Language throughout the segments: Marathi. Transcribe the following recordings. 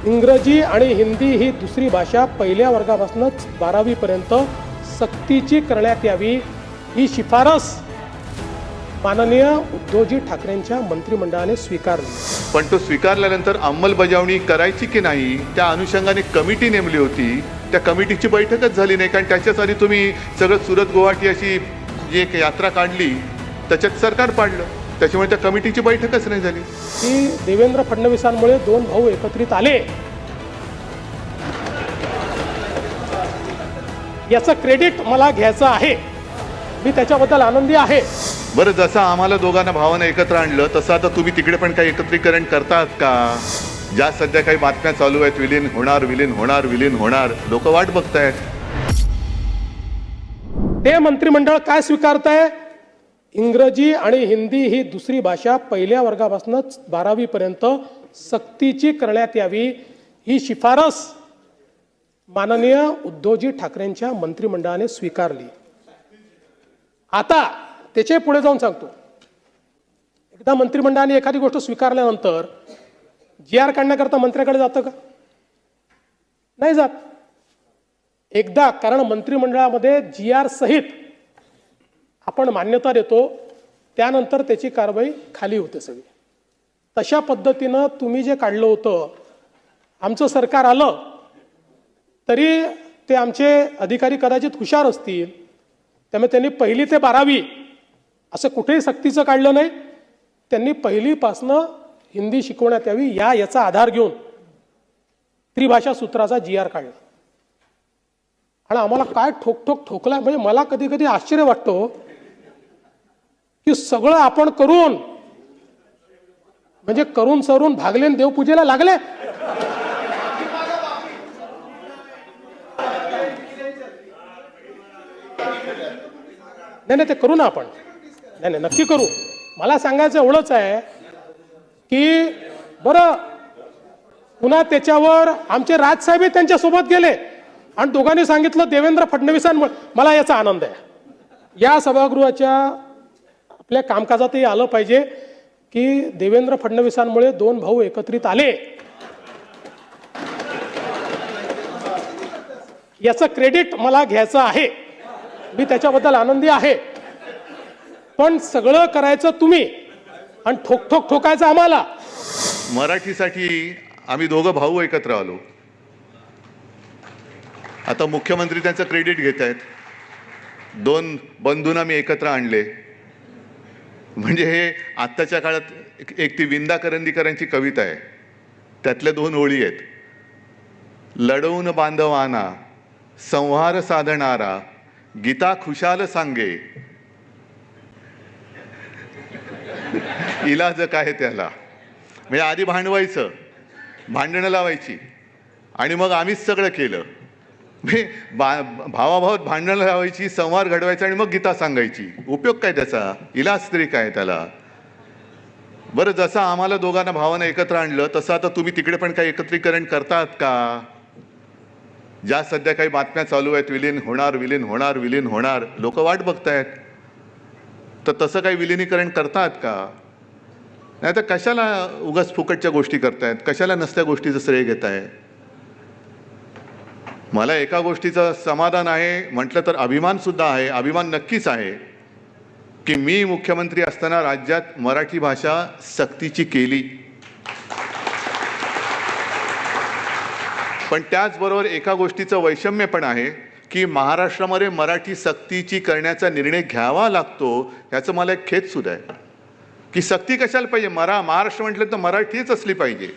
इंग्रजी आणि हिंदी ही दुसरी भाषा पहिल्या वर्गापासूनच 12वी पर्यंत सक्तीची करण्यात यावी ही शिफारस माननीय उद्धवजी ठाकरेंच्या मंत्रिमंडळाने स्वीकारली। पण तो स्वीकारल्यानंतर अंमलबजावणी करायची की नाही त्या अनुषंगाने कमिटी नेमली होती। त्या कमिटीची बैठकच झाली नाही, कारण त्याच्याच आधी तुम्ही सगळं सुरत गुवाहाटी अशी जी एक यात्रा काढली त्याच्यात सरकार पाडलं, त्याच्यामुळे त्या कमिटीची बैठकच नाही झाली। की देवेंद्र फडणवीसांमुळे दोन भाऊ एकत्रित आले, याचं क्रेडिट मला घ्यायचं आहे, मी त्याच्याबद्दल आनंदी आहे। बरं, जसं आम्हाला दोघांना भावानं एकत्र आणलं तसं आता तुम्ही तिकडे पण काही एकत्रीकरण करतात का? ज्या सध्या काही बातम्या चालू आहेत, विलीन होणार विलीन होणार विलीन होणार, लोक वाट बघतायत। ते मंत्रिमंडळ काय स्वीकारताय? इंग्रजी आणि हिंदी ही दुसरी भाषा पहिल्या वर्गापासूनच 12वी पर्यंत सक्तीची करण्यात यावी ही शिफारस माननीय उद्धवजी ठाकरेंच्या मंत्रिमंडळाने स्वीकारली। आता त्याचे पुढे जाऊन सांगतो, एकदा मंत्रिमंडळाने एखादी गोष्ट स्वीकारल्यानंतर GR काढण्याकरता मंत्र्याकडे जातं का? नाही जात। एकदा कारण मंत्रिमंडळामध्ये GR सहित आपण मान्यता देतो, त्यानंतर त्याची कारवाई खाली होते सगळी। तशा पद्धतीनं तुम्ही जे काढलं होतं, आमचं सरकार आलं तरी ते आमचे अधिकारी कदाचित हुशार असतील, त्यामुळे त्यांनी 1ली ते 12वी असं कुठेही सक्तीचं काढलं नाही। त्यांनी 1लीपासनं हिंदी शिकवण्यात यावी याचा आधार घेऊन त्रिभाषा सूत्राचा GR काढला। आणि आम्हाला काय ठोकला, म्हणजे मला कधी कधी आश्चर्य वाटतो की सगळं आपण करून म्हणजे करून सरून भागले आणि देवपूजेला लागले। नाही, ते करू ना आपण, नाही नक्की करू। मला सांगायचं एवढंच आहे की बरं, पुन्हा त्याच्यावर आमचे राजसाहेब त्यांच्यासोबत गेले आणि दोघांनी सांगितलं देवेंद्र फडणवीसांमुळे। मला याचा आनंद आहे। या सभागृहाच्या आपल्या कामकाजातही आलं पाहिजे की देवेंद्र फडणवीसांमुळे दोन भाऊ एकत्रित आले, याचं क्रेडिट मला घ्यायचं आहे, मी त्याच्याबद्दल आनंदी आहे। पण सगळं करायचं तुम्ही आणि ठोकायचं आम्हाला। मराठीसाठी आम्ही दोघं भाऊ एकत्र आलो, आता मुख्यमंत्री त्यांचं क्रेडिट घेत आहेत। दोन बंधूंना मी एकत्र आणले, म्हणजे हे आत्ताच्या काळात एक ती विंदा करंदीकरांची कविता आहे, त्यातल्या 2 ओळी आहेत। लढवून बांधवाना संहार साधणारा गीता खुशाल सांगे, इलाज काय त्याला। म्हणजे आधी भांडवायचं, भांडणं लावायची आणि मग आम्हीच सगळं केलं। भावाभावात भांडणं लावायची, संवाद घडवायचा आणि मग गीता सांगायची, उपयोग काय त्याचा? इलाज तरी काय त्याला? बरं, जसं आम्हाला दोघांना भावानं एकत्र आणलं तसं आता तुम्ही तिकडे पण काही एकत्रीकरण करतात का? ज्या सध्या काही बातम्या चालू आहेत, विलीन होणार विलीन होणार विलीन होणार, लोक वाट बघतायत, तर तसं काही विलिनीकरण करतात का? नाही तर कशाला उगाच फुकटच्या गोष्टी करतायत, कशाला नसत्या गोष्टीचं श्रेय घेताय? मला एका गोष्टीचं समाधान आहे, म्हटलं तर अभिमान सुद्धा आहे, अभिमान नक्कीच आहे की मी मुख्यमंत्री असताना राज्यात मराठी भाषा सक्तीची केली। पण त्याचबरोबर एका गोष्टीचं वैषम्य पण आहे की महाराष्ट्रामध्ये मराठी सक्तीची करण्याचा निर्णय घ्यावा लागतो, याचं मला एक खेद सुद्धा आहे की सक्ती कशाला पाहिजे? महाराष्ट्र म्हटलं तर मराठीच असली पाहिजे,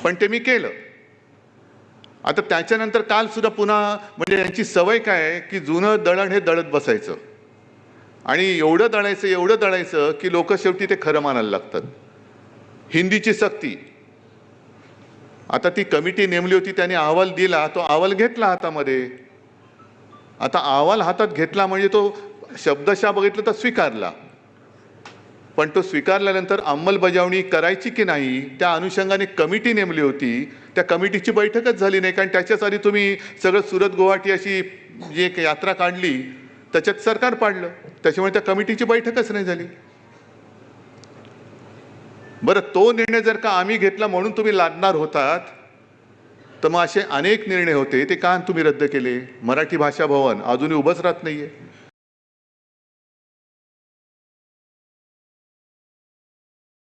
पण ते मी केलं। आता त्याच्यानंतर काल सुद्धा पुन्हा, म्हणजे यांची सवय काय आहे की जुनं दळण हे दळत बसायचं आणि एवढं दळायचं की लोक शेवटी ते खरं मानायला लागतात। हिंदीची सक्ती, आता ती कमिटी नेमली होती, त्याने अहवाल दिला, तो अहवाल घेतला हातामध्ये। आता अहवाल हातात घेतला म्हणजे तो शब्दशः बघितलं तर स्वीकारला, पण तो स्वीकारल्यानंतर अंमलबजावणी करायची की नाही त्या अनुषंगाने कमिटी नेमली होती, त्या कमिटीची बैठकच झाली नाही, कारण त्याच्याच आधी तुम्ही सगळं सुरत गुवाहाटी अशी जी एक यात्रा काढली त्याच्यात सरकार पाडलं, त्याच्यामुळे त्या कमिटीची बैठकच नाही झाली। बरं, तो निर्णय जर का आम्ही घेतला म्हणून तुम्ही लादणार होतात, तर मग असे अनेक निर्णय होते, ते का तुम्ही रद्द केले? मराठी भाषा भवन अजूनही उभंच राहत नाहीये.